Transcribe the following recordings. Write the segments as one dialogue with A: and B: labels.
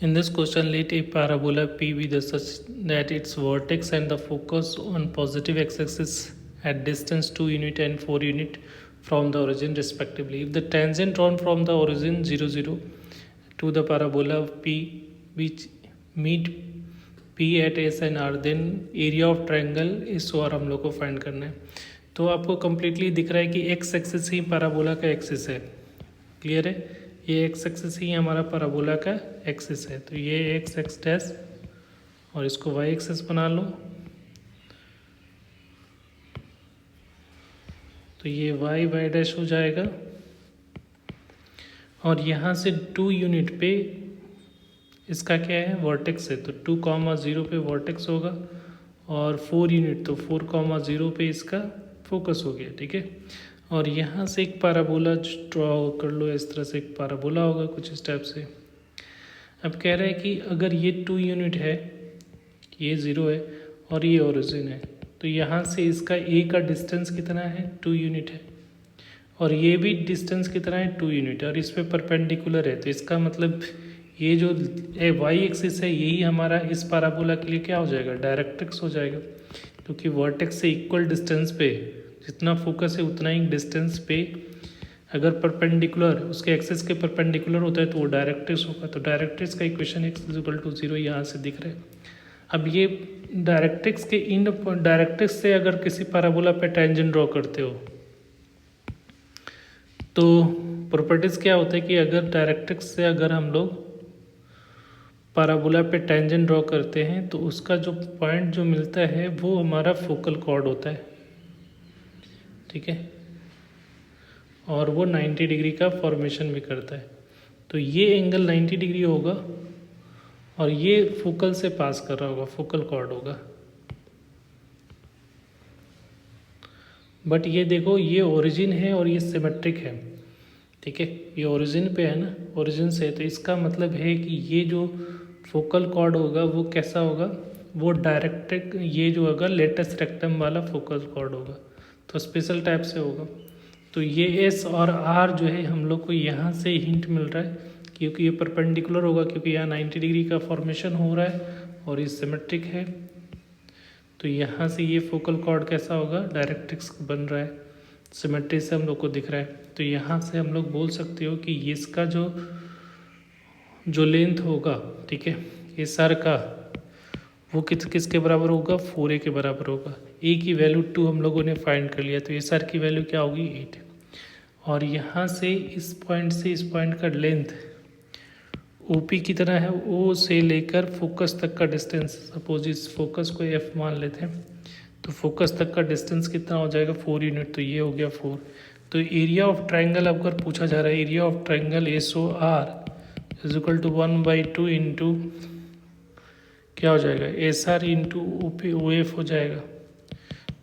A: In this question, let a parabola P be the such that its vertex and the focus on positive x-axis at distance 2 unit and 4 unit from the origin respectively. If the tangent drawn from the origin 0 0 to the parabola P which meet P at S and R, then area of triangle is और हम लोग को find करना है. तो आपको completely दिख रहा है कि एक्स एक्सिस ही पैराबोला का एक्सिस है. क्लियर है. ये एक्स एक्सिस ही हमारा पैराबोला का एक्सिस है. तो ये एक्स एक्स डैश और इसको वाई एक्सिस बना लो. तो ये वाई वाई डैश हो जाएगा और यहाँ से 2 यूनिट पे इसका क्या है वर्टेक्स है. तो 2,0 पे वर्टेक्स होगा और 4 यूनिट तो 4,0 पे इसका फोकस हो गया. ठीक है. और यहाँ से एक पैराबोला ड्रॉ कर लो. इस तरह से एक पैराबोला होगा कुछ इस टाइप से. अब कह रहा है कि अगर ये 2 यूनिट है, ये 0 है और ये ओरिजिन है, तो यहाँ से इसका ए का डिस्टेंस कितना है 2 यूनिट है और ये भी डिस्टेंस कितना है 2 यूनिट और इस पे परपेंडिकुलर है. तो इसका मतलब ये जो वाई एक्सिस है यही हमारा इस पैराबोला के लिए क्या हो जाएगा डायरेक्ट्रिक्स हो जाएगा, क्योंकि वर्टेक्स से इक्वल डिस्टेंस पे जितना फोकस है उतना ही डिस्टेंस पे अगर परपेंडिकुलर उसके एक्सिस के परपेंडिकुलर होता है तो वो डायरेक्ट्रिक्स होगा. तो डायरेक्ट्रिक्स का इक्वेशन x = 0 यहाँ से दिख रहा है. अब ये डायरेक्ट्रिक्स के इन डायरेक्ट्रिक्स से अगर किसी पैराबोला पे टेंजेंट ड्रॉ करते हो तो प्रॉपर्टीज़ क्या होता है कि अगर डायरेक्ट्रिक्स से अगर हम लोग पैराबोला पे टेंजेंट ड्रॉ करते हैं तो उसका जो पॉइंट जो मिलता है वो हमारा फोकल कॉर्ड होता है. ठीक है. और वो 90 डिग्री का फॉर्मेशन भी करता है. तो ये एंगल 90 डिग्री होगा और ये फोकल से पास कर रहा होगा, फोकल कॉर्ड होगा. बट ये देखो ये ओरिजिन है और ये सिमेट्रिक है. ठीक है. ये ओरिजिन पे है ना, ओरिजिन से, तो इसका मतलब है कि ये जो फोकल कॉर्ड होगा वो कैसा होगा, वो डायरेक्ट्रिक ये जो होगा लेटेस्ट रेक्टम वाला फोकल कॉर्ड होगा. तो स्पेशल टाइप से होगा. तो ये एस और आर जो है हम लोग को यहाँ से हिंट मिल रहा है क्योंकि ये परपेंडिकुलर होगा, क्योंकि यहाँ 90 डिग्री का फॉर्मेशन हो रहा है और ये सिमेट्रिक है. तो यहाँ से ये फोकल कॉर्ड कैसा होगा डायरेक्ट्रिक्स बन रहा है, सिमेट्री से हम लोग को दिख रहा है. तो यहाँ से हम लोग बोल सकते हो कि इसका जो लेंथ होगा, ठीक है, ये सर का वो किसके बराबर होगा 4a के बराबर होगा. ए की वैल्यू 2 हम लोगों ने फाइंड कर लिया. तो ये सर की वैल्यू क्या होगी 8. और यहाँ से इस पॉइंट का लेंथ ओपी कितना है, ओ से लेकर फोकस तक का डिस्टेंस, सपोज इस फोकस को एफ मान लेते हैं, तो फोकस तक का डिस्टेंस कितना हो जाएगा 4 यूनिट. तो ये हो गया 4. तो एरिया ऑफ ट्राइंगल अगर पूछा जा रहा है, area of triangle SOR = 1/2 into क्या हो जाएगा SR इंटू OF हो जाएगा.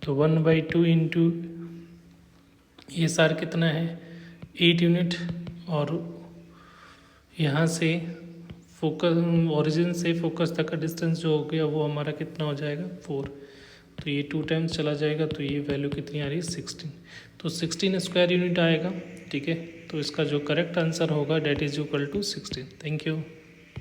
A: तो 1/2 इंटू SR कितना है 8 यूनिट और यहाँ से फोकस ओरिजिन से फोकस तक का डिस्टेंस जो हो गया वो हमारा कितना हो जाएगा 4. तो ये 2 टाइम्स चला जाएगा. तो ये वैल्यू कितनी आ रही है 16. तो 16 स्क्वायर यूनिट आएगा. ठीक है. तो इसका जो करेक्ट आंसर होगा that is equal to 16. Thank you.